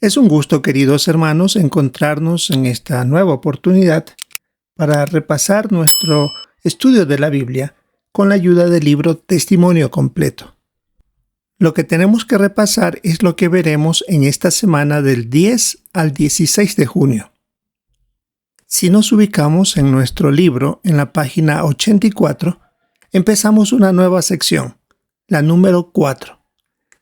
Es un gusto, queridos hermanos, encontrarnos en esta nueva oportunidad para repasar nuestro estudio de la Biblia con la ayuda del libro Testimonio Completo. Lo que tenemos que repasar es lo que veremos en esta semana del 10 al 16 de junio. Si nos ubicamos en nuestro libro, en la página 84, empezamos una nueva sección, la número 4.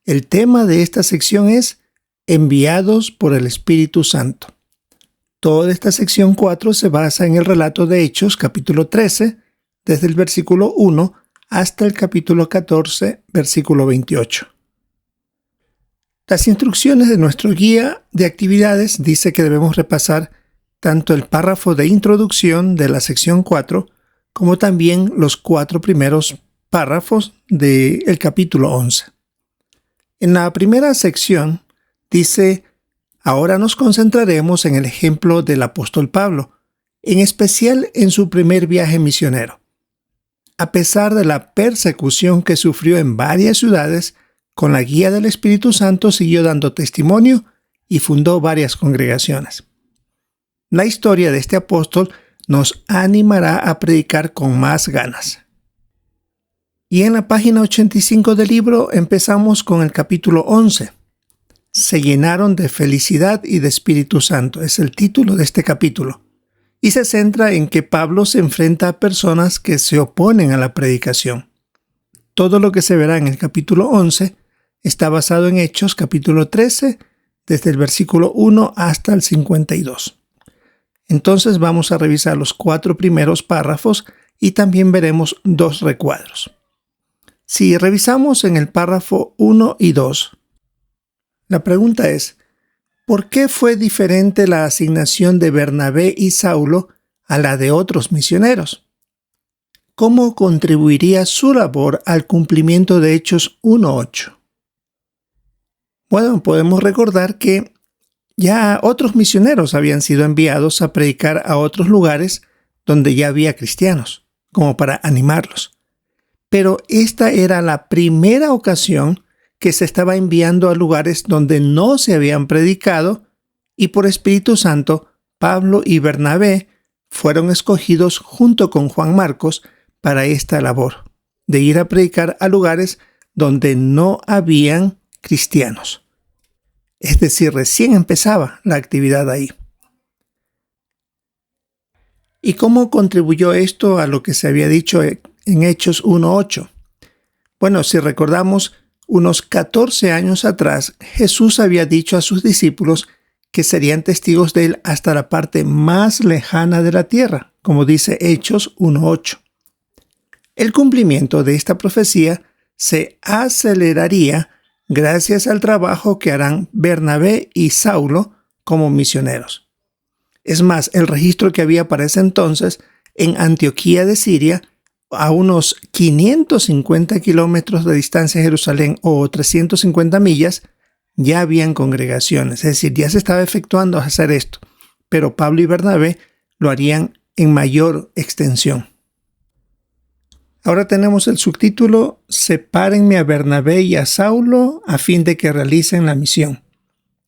El tema de esta sección es Enviados por el Espíritu Santo. Toda esta sección 4 se basa en el relato de Hechos, capítulo 13, desde el versículo 1 hasta el capítulo 14, versículo 28. Las instrucciones de nuestro guía de actividades dice que debemos repasar tanto el párrafo de introducción de la sección 4 como también los 4 primeros párrafos del capítulo 11. En la primera sección dice: ahora nos concentraremos en el ejemplo del apóstol Pablo, en especial en su primer viaje misionero. A pesar de la persecución que sufrió en varias ciudades, con la guía del Espíritu Santo siguió dando testimonio y fundó varias congregaciones. La historia de este apóstol nos animará a predicar con más ganas. Y en la página 85 del libro empezamos con el capítulo 11. Se llenaron de felicidad y de Espíritu Santo, es el título de este capítulo, y se centra en que Pablo se enfrenta a personas que se oponen a la predicación. Todo lo que se verá en el capítulo 11 está basado en Hechos capítulo 13, desde el versículo 1 hasta el 52. Entonces vamos a revisar los 4 primeros párrafos y también veremos 2 recuadros. Si revisamos en el párrafo 1 y 2, la pregunta es: ¿por qué fue diferente la asignación de Bernabé y Saulo a la de otros misioneros? ¿Cómo contribuiría su labor al cumplimiento de Hechos 1:8? Bueno, podemos recordar que ya otros misioneros habían sido enviados a predicar a otros lugares donde ya había cristianos, como para animarlos. Pero esta era la primera ocasión que se estaba enviando a lugares donde no se habían predicado, y por Espíritu Santo, Pablo y Bernabé fueron escogidos junto con Juan Marcos para esta labor, de ir a predicar a lugares donde no habían cristianos. Es decir, recién empezaba la actividad ahí. ¿Y cómo contribuyó esto a lo que se había dicho en Hechos 1:8? Bueno, si recordamos, unos 14 años atrás, Jesús había dicho a sus discípulos que serían testigos de él hasta la parte más lejana de la tierra, como dice Hechos 1:8. El cumplimiento de esta profecía se aceleraría gracias al trabajo que harán Bernabé y Saulo como misioneros. Es más, el registro que había para ese entonces en Antioquía de Siria, a unos 550 kilómetros de distancia de Jerusalén o 350 millas, ya habían congregaciones, es decir, ya se estaba efectuando hacer esto, pero Pablo y Bernabé lo harían en mayor extensión. Ahora tenemos el subtítulo: Sepárenme a Bernabé y a Saulo a fin de que realicen la misión.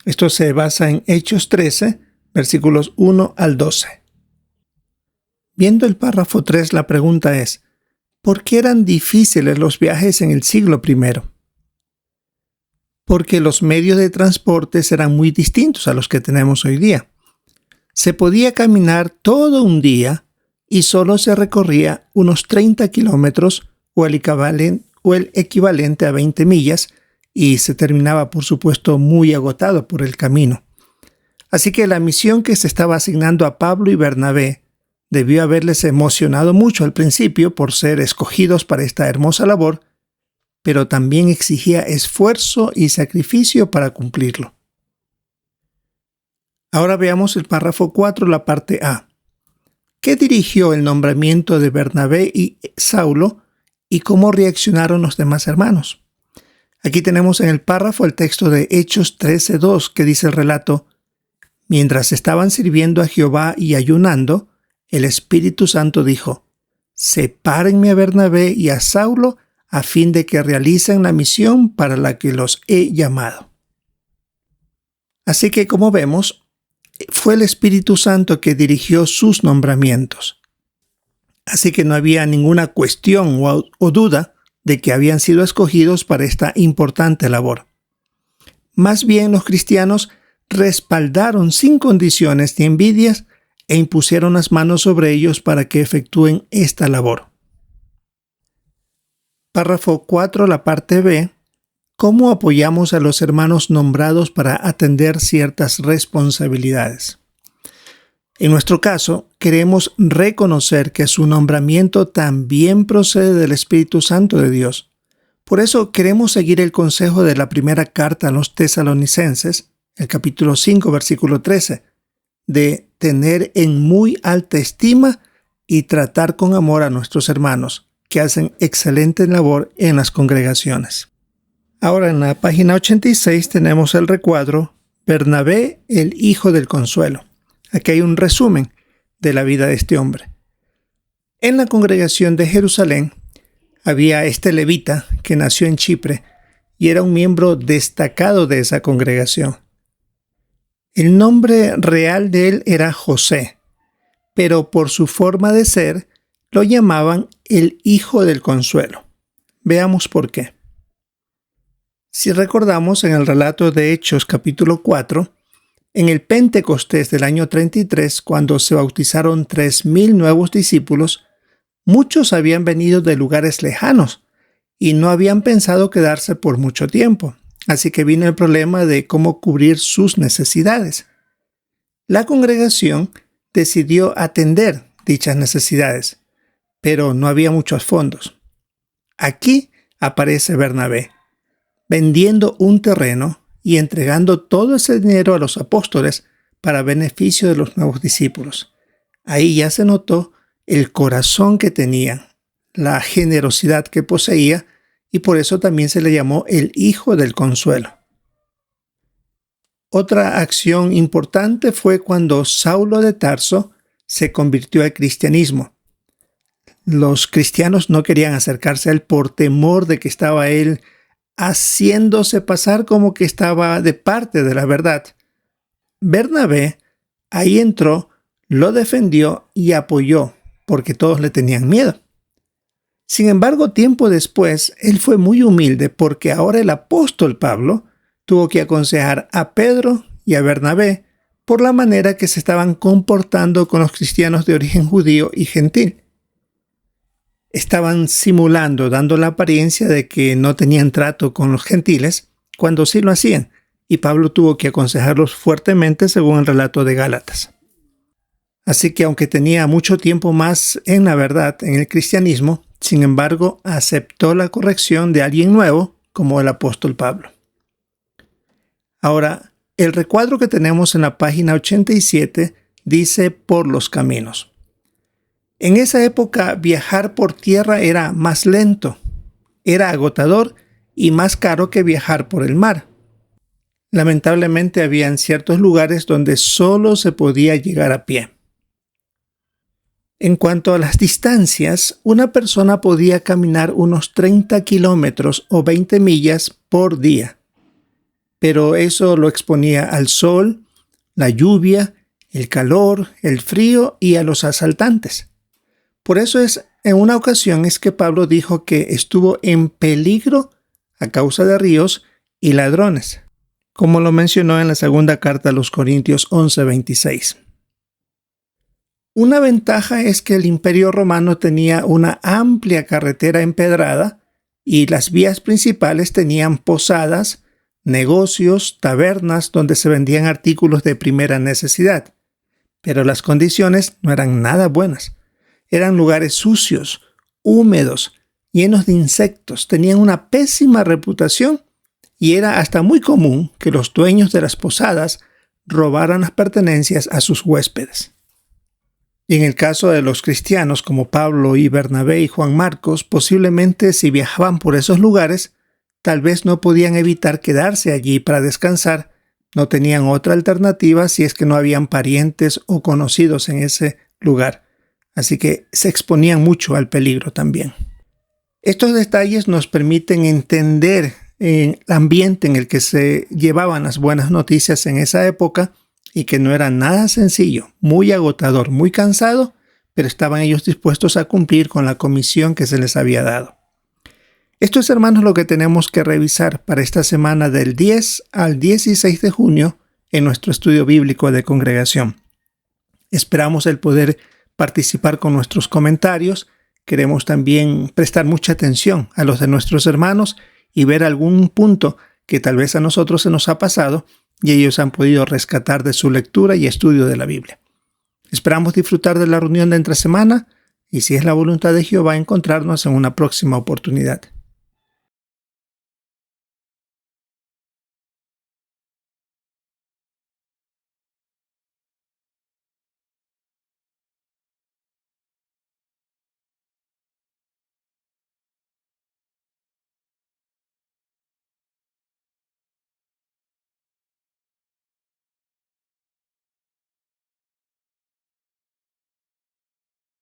Esto se basa en Hechos 13, versículos 1 al 12. Viendo el párrafo 3, la pregunta es: ¿por qué eran difíciles los viajes en el siglo I? Porque los medios de transporte eran muy distintos a los que tenemos hoy día. Se podía caminar todo un día y solo se recorría unos 30 kilómetros o el equivalente a 20 millas, y se terminaba, por supuesto, muy agotado por el camino. Así que la misión que se estaba asignando a Pablo y Bernabé debió haberles emocionado mucho al principio por ser escogidos para esta hermosa labor, pero también exigía esfuerzo y sacrificio para cumplirlo. Ahora veamos el párrafo 4, la parte A. ¿Qué dirigió el nombramiento de Bernabé y Saulo y cómo reaccionaron los demás hermanos? Aquí tenemos en el párrafo el texto de Hechos 13:2, que dice el relato: mientras estaban sirviendo a Jehová y ayunando, el Espíritu Santo dijo: sepárenme a Bernabé y a Saulo a fin de que realicen la misión para la que los he llamado. Así que, como vemos, fue el Espíritu Santo que dirigió sus nombramientos. Así que no había ninguna cuestión o duda de que habían sido escogidos para esta importante labor. Más bien, los cristianos respaldaron sin condiciones ni envidias e impusieron las manos sobre ellos para que efectúen esta labor. Párrafo 4, la parte B. ¿Cómo apoyamos a los hermanos nombrados para atender ciertas responsabilidades? En nuestro caso, queremos reconocer que su nombramiento también procede del Espíritu Santo de Dios. Por eso queremos seguir el consejo de la primera carta a los Tesalonicenses, el capítulo 5, versículo 13, de tener en muy alta estima y tratar con amor a nuestros hermanos, que hacen excelente labor en las congregaciones. Ahora en la página 86 tenemos el recuadro Bernabé, el hijo del consuelo. Aquí hay un resumen de la vida de este hombre. En la congregación de Jerusalén había este levita que nació en Chipre y era un miembro destacado de esa congregación. El nombre real de él era José, pero por su forma de ser lo llamaban el hijo del consuelo. Veamos por qué. Si recordamos en el relato de Hechos capítulo 4, en el Pentecostés del año 33, cuando se bautizaron 3,000 nuevos discípulos, muchos habían venido de lugares lejanos y no habían pensado quedarse por mucho tiempo. Así que vino el problema de cómo cubrir sus necesidades. La congregación decidió atender dichas necesidades, pero no había muchos fondos. Aquí aparece Bernabé, vendiendo un terreno y entregando todo ese dinero a los apóstoles para beneficio de los nuevos discípulos. Ahí ya se notó el corazón que tenía, la generosidad que poseía, y por eso también se le llamó el hijo del consuelo. Otra acción importante fue cuando Saulo de Tarso se convirtió al cristianismo. Los cristianos no querían acercarse a él por temor de que estaba él haciéndose pasar como que estaba de parte de la verdad. Bernabé ahí entró, lo defendió y apoyó, porque todos le tenían miedo. Sin embargo, tiempo después, él fue muy humilde porque ahora el apóstol Pablo tuvo que aconsejar a Pedro y a Bernabé por la manera que se estaban comportando con los cristianos de origen judío y gentil. Estaban simulando, dando la apariencia de que no tenían trato con los gentiles, cuando sí lo hacían, y Pablo tuvo que aconsejarlos fuertemente según el relato de Gálatas. Así que aunque tenía mucho tiempo más en la verdad, en el cristianismo, sin embargo, aceptó la corrección de alguien nuevo, como el apóstol Pablo. Ahora, el recuadro que tenemos en la página 87 dice por los caminos. En esa época, viajar por tierra era más lento, era agotador y más caro que viajar por el mar. Lamentablemente, había ciertos lugares donde solo se podía llegar a pie. En cuanto a las distancias, una persona podía caminar unos 30 kilómetros o 20 millas por día. Pero eso lo exponía al sol, la lluvia, el calor, el frío y a los asaltantes. Por eso en una ocasión es que Pablo dijo que estuvo en peligro a causa de ríos y ladrones, como lo mencionó en la segunda carta a los Corintios 11:26. Una ventaja es que el Imperio Romano tenía una amplia carretera empedrada y las vías principales tenían posadas, negocios, tabernas donde se vendían artículos de primera necesidad. Pero las condiciones no eran nada buenas. Eran lugares sucios, húmedos, llenos de insectos, tenían una pésima reputación y era hasta muy común que los dueños de las posadas robaran las pertenencias a sus huéspedes. Y en el caso de los cristianos como Pablo y Bernabé y Juan Marcos, posiblemente si viajaban por esos lugares, tal vez no podían evitar quedarse allí para descansar, no tenían otra alternativa si es que no habían parientes o conocidos en ese lugar. Así que se exponían mucho al peligro también. Estos detalles nos permiten entender el ambiente en el que se llevaban las buenas noticias en esa época y que no era nada sencillo, muy agotador, muy cansado, pero estaban ellos dispuestos a cumplir con la comisión que se les había dado. Esto es, hermanos, lo que tenemos que revisar para esta semana del 10 al 16 de junio en nuestro estudio bíblico de congregación. Esperamos el poder participar con nuestros comentarios. Queremos también prestar mucha atención a los de nuestros hermanos y ver algún punto que tal vez a nosotros se nos ha pasado y ellos han podido rescatar de su lectura y estudio de la Biblia. Esperamos disfrutar de la reunión de entre semana y, si es la voluntad de Jehová, encontrarnos en una próxima oportunidad.